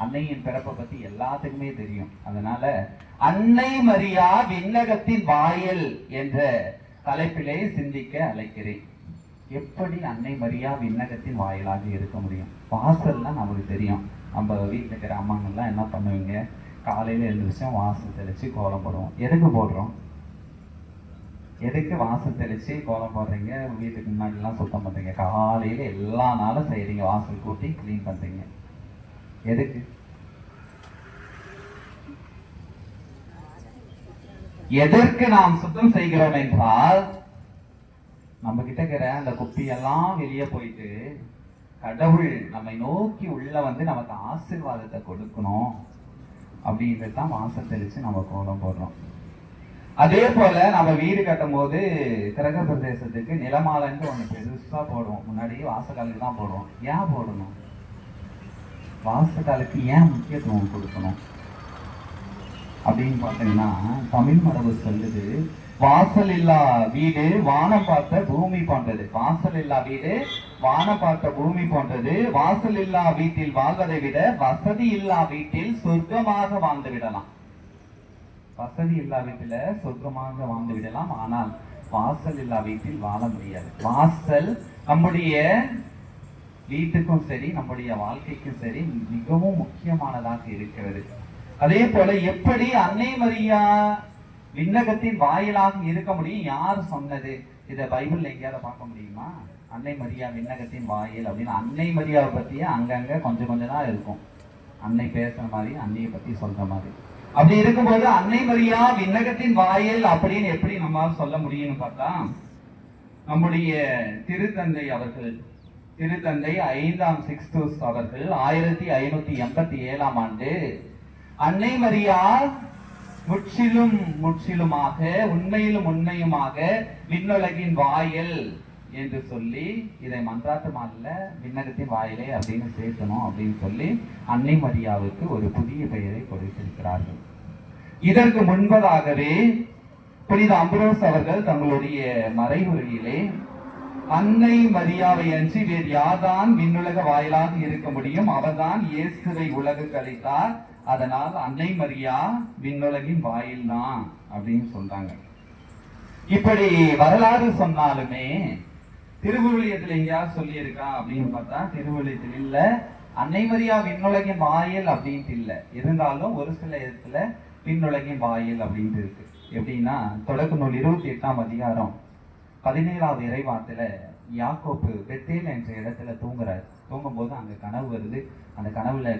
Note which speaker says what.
Speaker 1: அன்னையின் பிறப்பை பத்தி எல்லாத்துக்குமே தெரியும். அதனால அன்னை மரியா விண்ணகத்தின் வாயில் என்ற தலைப்பிலே சிந்திக்க அழைக்கிறேன். எப்படி அன்னை மரியா விண்ணகத்தின் வாயிலாக இருக்க முடியும்? வாசல்லாம் நமக்கு தெரியும். நம்ம வீட்டில் இருக்கிற அம்மாங்கள்லாம் என்ன பண்ணுவீங்க? காலையில எழுந்திரிச்சா வாசல் தெளிச்சு கோலம் போடுவோம். எதுக்கு போடுறோம்? எதுக்கு வாசல் தெளிச்சு கோலம் போடுறீங்க? வீட்டுக்கு முன்னாடி எல்லாம் சுத்தம் பண்றீங்க. காலையில எல்லா நாளும் செய்றீங்க, வாசல் கூட்டி கிளீன் பண்றீங்க. எதுக்கு? எதற்கு நாம் சுத்தம் செய்கிறோம் என்றால், நம்ம கிட்ட இருக்கிற அந்த குப்பியெல்லாம் வெளியே போயிட்டு கடவுள் நம்மை நோக்கி உள்ள வந்து நமக்கு ஆசீர்வாதத்தை கொடுக்கணும் அப்படின்றது தான் வாசல் தெளிச்சு நம்ம கோலம் போடுறோம். அதே போல நம்ம வீடு கட்டும் போது கிரக பிரதேசத்துக்கு நிலமாலைன்னு ஒண்ணு பெருசா போடுவோம். முன்னாடி வாசக்காலுக்கு தான் போடுவோம். ஏன் போடணும்? வாசக்காலுக்கு ஏன் முக்கியத்துவம் கொடுக்கணும் அப்படின்னு பார்த்தீங்கன்னா, தமிழ் மரபு சொல்லுது, வாசல் இல்லா வீடு வானம் பார்த்த பூமி போன்றது. வாசல் இல்லா வீடு வானம் பார்த்த பூமி போன்றது. வாசல் இல்லா வீட்டில் வாழ்வதை விட வசதி இல்லா வீட்டில் சொர்க்கமாக வாழ்ந்து விடலாம். வசதி இல்லா வீட்டுல சொர்க்கமாக வாழ்ந்து விடலாம், ஆனால் வாசல் இல்லா வீட்டில் வாழ முடியாது. வாசல் நம்முடைய வீட்டுக்கும் சரி, நம்முடைய வாழ்க்கைக்கும் சரி மிகவும் முக்கியமானதாக இருக்கிறது. அதே போல எப்படி அன்னை மரியா விண்ணகத்தின் வாயிலாக இருக்க முடியும்? யார் சொன்னது? இதை பைபிள்ல எங்கேயாவது பார்க்க முடியுமா? அன்னை மரியா விண்ணகத்தின் வாயில் அப்படின்னு அன்னை மரியாவை பத்தியே அங்கங்க கொஞ்சம் கொஞ்சம் தான் இருக்கும். அன்னை பேசுற மாதிரி, அன்னையை பத்தி சொல்ற மாதிரி. அப்படி இருக்கும்போது அன்னை மரியா விண்ணகத்தின் வாயில் அப்படின்னு எப்படி நம்மால் சொல்ல முடியும்னு பார்த்தா, நம்முடைய திருத்தந்தை 5ஆம் சிக்ஸ்டூஸ் அவர்கள் 1587ஆம் ஆண்டு அன்னை மரியா முற்றிலுமாக உண்மையிலும் உண்மையுமாக விண்ணுலகின் வாயில் என்று சொல்லி, இதை மன்றாட்டுமால்ல விண்ணகத்தின் வாயிலே அப்படின்னு சேர்க்கணும் அப்படின்னு சொல்லி அன்னை மரியாவுக்கு ஒரு புதிய பெயரை கொடுத்திருக்கிறார்கள். இதற்கு முன்பதாகவே புனித அம்ப்ரோஸ் அவர்கள் தங்களுடைய மறைவுரையிலே அன்னை மரியாவை அன்றி வேறு யார்தான் விண்ணுலக வாயிலாக இருக்க முடியும்? அவர்தான் இயேசுவை உலகுக்கு அளித்தார். அதனால் அன்னை மரியா விண்ணுலகின் வாயில் தான் அப்படின்னு சொல்றாங்க. இப்படி வரலாறு சொன்னாலுமே திருவிவிலியத்தில் எங்கேயாவது சொல்லி இருக்கா அப்படின்னு பார்த்தா திருவிவிலியத்தில் இல்ல. அன்னை மரியா விண்ணுலகின் வாயில் அப்படின்ட்டு இல்லை. இருந்தாலும் ஒரு சில இடத்துல விண்ணுலகின் வாயில் அப்படின்ட்டு இருக்கு. எப்படின்னா, தொடக்க நூல் 28ஆம் அதிகாரம் 17வது இறைவார்த்தையில யாக்கோப்பு பெத்தேல் என்ற இடத்துல தூங்குறாரு. தூங்கும் போது அங்க கனவு வருது. அந்த கனவுல